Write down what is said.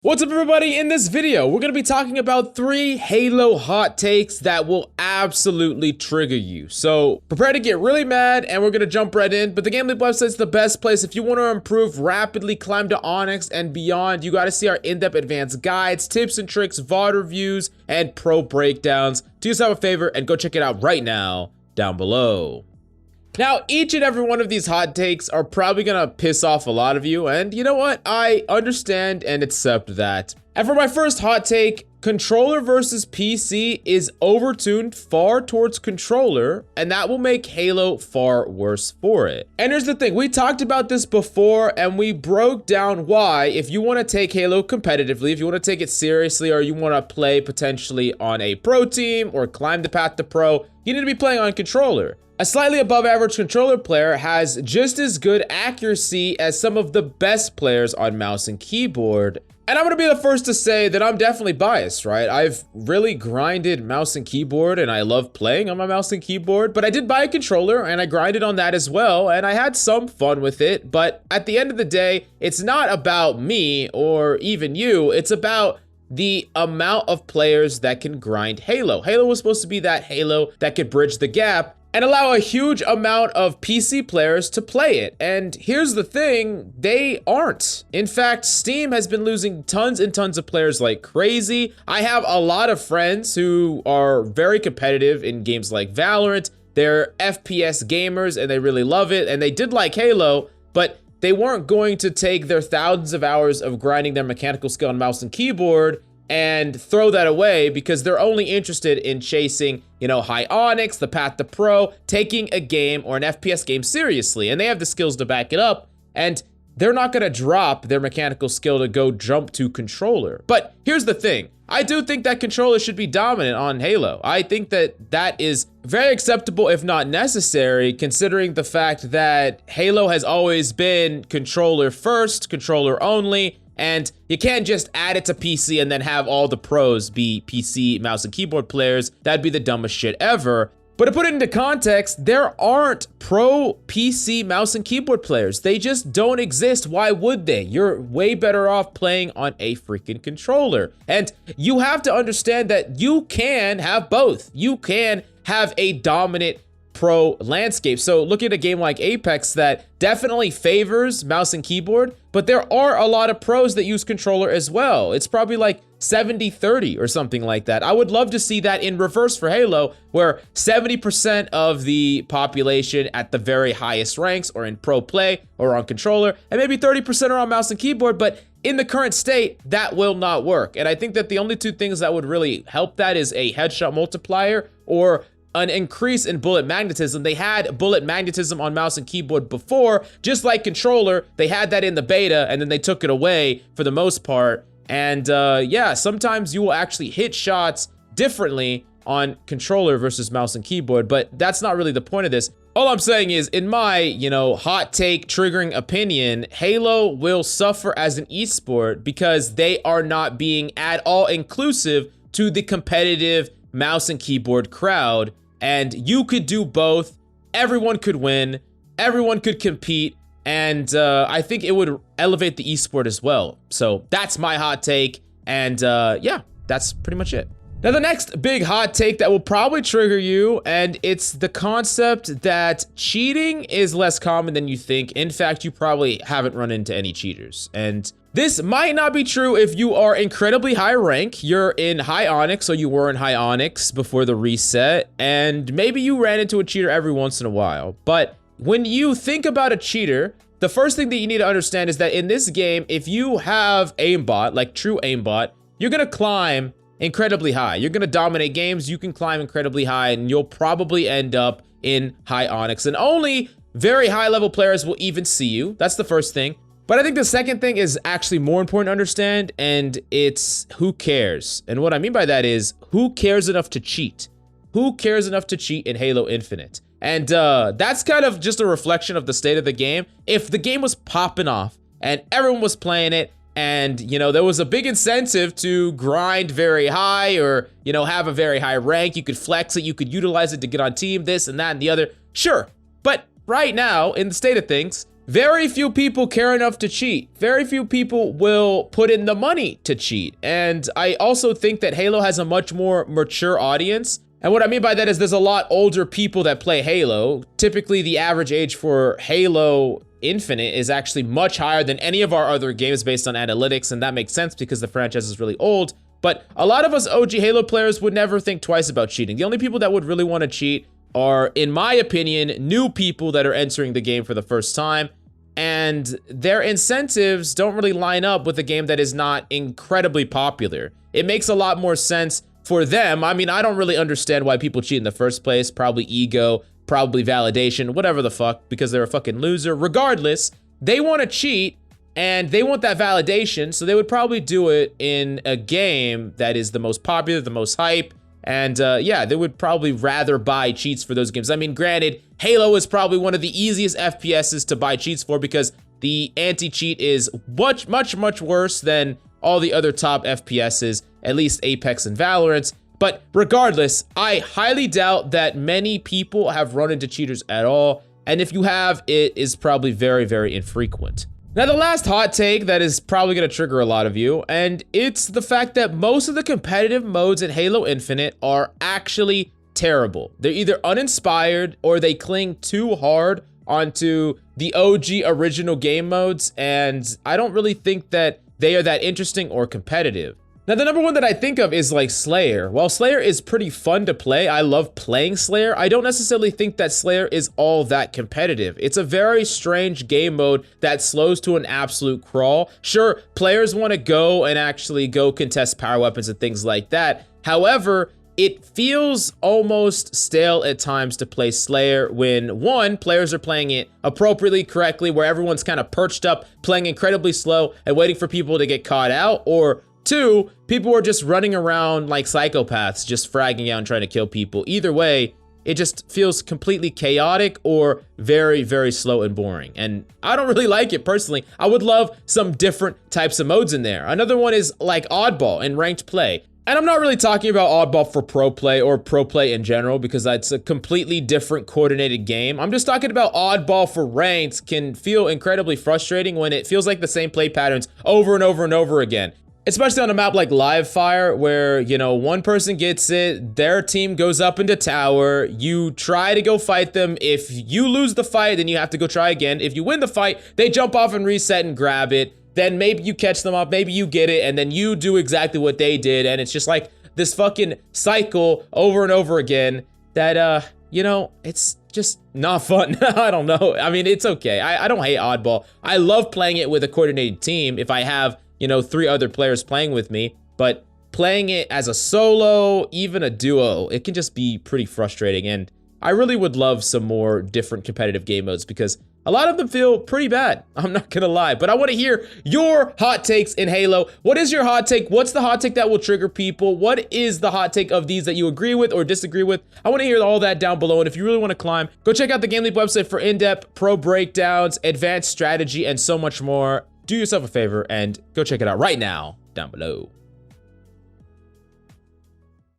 What's up, everybody? In this video, we're going to be talking about 3 Halo hot takes that will absolutely trigger you. So prepare to get really mad, and we're going to jump right in. But the GameLeap website is the best place. If you want to improve, rapidly climb to Onyx and beyond, you got to see our in-depth advanced guides, tips and tricks, VOD reviews, and pro breakdowns. Do yourself a favor and go check it out right now down below. Now, each and every one of these hot takes are probably gonna piss off a lot of you, and you know what? I understand and accept that. And for my first hot take, controller versus PC is overtuned far towards controller, and that will make Halo far worse for it. And here's the thing, we talked about this before, and we broke down why, if you want to take Halo competitively, if you want to take it seriously, or you want to play potentially on a pro team, or climb the path to pro, you need to be playing on controller. A slightly above average controller player has just as good accuracy as some of the best players on mouse and keyboard. And I'm gonna be the first to say that I'm definitely biased, right? I've really grinded mouse and keyboard and I love playing on my mouse and keyboard, but I did buy a controller and I grinded on that as well, and I had some fun with it. But at the end of the day, it's not about me or even you, it's about the amount of players that can grind Halo. Halo was supposed to be that Halo that could bridge the gap and allow a huge amount of PC players to play it. And here's the thing, they aren't. In fact, Steam has been losing tons and tons of players like crazy. I have a lot of friends who are very competitive in games like Valorant. They're FPS gamers and they really love it, and they did like Halo, but they weren't going to take their thousands of hours of grinding their mechanical skill on mouse and keyboard and throw that away because they're only interested in chasing, you know, high Onyx, the path to pro, taking a game or an FPS game seriously. And they have the skills to back it up, and they're not gonna drop their mechanical skill to go jump to controller. But here's the thing, I do think that controller should be dominant on Halo. I think that that is very acceptable, if not necessary, considering the fact that Halo has always been controller first, controller only, and you can't just add it to PC and then have all the pros be PC mouse and keyboard players. That'd be the dumbest shit ever. But to put it into context, there aren't pro PC mouse and keyboard players. They just don't exist. Why would they? You're way better off playing on a freaking controller. And you have to understand that you can have both. You can have a dominant pro landscape. So look at a game like Apex that definitely favors mouse and keyboard, but there are a lot of pros that use controller as well. It's probably like 70-30 or something like that. I would love to see that in reverse for Halo, where 70% of the population at the very highest ranks are in pro play or on controller, and maybe 30% are on mouse and keyboard, but in the current state, that will not work. And I think that the only two things that would really help that is a headshot multiplier or an increase in bullet magnetism. They had bullet magnetism on mouse and keyboard before, just like controller. They had that in the beta, and then they took it away for the most part. And yeah, sometimes you will actually hit shots differently on controller versus mouse and keyboard, but that's not really the point of this. All I'm saying is, in my, you know, hot take triggering opinion, Halo will suffer as an esport because they are not being at all inclusive to the competitive mouse and keyboard crowd. And you could do both, everyone could win, everyone could compete, and I think it would elevate the esport as well. So that's my hot take, and yeah, that's pretty much it. Now the next big hot take that will probably trigger you, and it's the concept that cheating is less common than you think. In fact, you probably haven't run into any cheaters. And this might not be true if you are incredibly high rank, you're in high Onyx, or you were in high Onyx before the reset, and maybe you ran into a cheater every once in a while. But when you think about a cheater, the first thing that you need to understand is that in this game, if you have aimbot, like true aimbot, you're gonna climb incredibly high. You're gonna dominate games, you can climb incredibly high, and you'll probably end up in high Onyx, and only very high level players will even see you. That's the first thing. But I think the second thing is actually more important to understand, and it's who cares. And what I mean by that is, who cares enough to cheat? Who cares enough to cheat in Halo Infinite? And that's kind of just a reflection of the state of the game. If the game was popping off and everyone was playing it, and, you know, there was a big incentive to grind very high, or, you know, have a very high rank, you could flex it, you could utilize it to get on team, this and that and the other, sure. But right now, in the state of things, very few people care enough to cheat. Very few people will put in the money to cheat. And I also think that Halo has a much more mature audience. And what I mean by that is there's a lot older people that play Halo. Typically, the average age for Halo Infinite is actually much higher than any of our other games based on analytics, and that makes sense because the franchise is really old. But a lot of us OG Halo players would never think twice about cheating. The only people that would really want to cheat are, in my opinion, new people that are entering the game for the first time, and their incentives don't really line up with a game that is not incredibly popular. It makes a lot more sense for them. I mean, I don't really understand why people cheat in the first place. Probably ego, probably validation, whatever the fuck, because they're a fucking loser. Regardless, they want to cheat and they want that validation, so they would probably do it in a game that is the most popular, the most hype, and yeah, they would probably rather buy cheats for those games. I mean, granted, Halo is probably one of the easiest FPSs to buy cheats for because the anti-cheat is much worse than all the other top FPSs, at least Apex and Valorant. But regardless, I highly doubt that many people have run into cheaters at all. And if you have, it is probably very infrequent. Now, the last hot take that is probably going to trigger a lot of you, and it's the fact that most of the competitive modes in Halo Infinite are actually terrible. They're either uninspired or they cling too hard onto the OG original game modes, and I don't really think that they are that interesting or competitive. Now, the number one that I think of is like Slayer. While Slayer is pretty fun to play, I love playing Slayer, I don't necessarily think that Slayer is all that competitive. It's a very strange game mode that slows to an absolute crawl. Sure, players want to go and actually go contest power weapons and things like that. However, it feels almost stale at times to play Slayer when, one, players are playing it appropriately, correctly, where everyone's kind of perched up, playing incredibly slow and waiting for people to get caught out, or two, people are just running around like psychopaths, just fragging out and trying to kill people. Either way, it just feels completely chaotic or very slow and boring. And I don't really like it personally. I would love some different types of modes in there. Another one is like Oddball in ranked play. And I'm not really talking about Oddball for pro play or pro play in general because that's a completely different coordinated game. I'm just talking about Oddball for ranked can feel incredibly frustrating when it feels like the same play patterns over and over again. Especially on a map like Live Fire where, you know, one person gets it, their team goes up into tower, you try to go fight them. If you lose the fight, then you have to go try again. If you win the fight, they jump off and reset and grab it. Then maybe you catch them up, maybe you get it, and then you do exactly what they did. And it's just like this fucking cycle over and over again that, you know, it's just not fun. I don't know. I mean, it's okay. I don't hate Oddball. I love playing it with a coordinated team if I have, you know, 3 other players playing with me, but playing it as a solo, even a duo, it can just be pretty frustrating. And I really would love some more different competitive game modes because a lot of them feel pretty bad. I'm not gonna lie, but I wanna hear your hot takes in Halo. What is your hot take? What's the hot take that will trigger people? What is the hot take of these that you agree with or disagree with? I wanna hear all that down below. And if you really wanna climb, go check out the GameLeap website for in-depth pro breakdowns, advanced strategy, and so much more. Do yourself a favor and go check it out right now down below.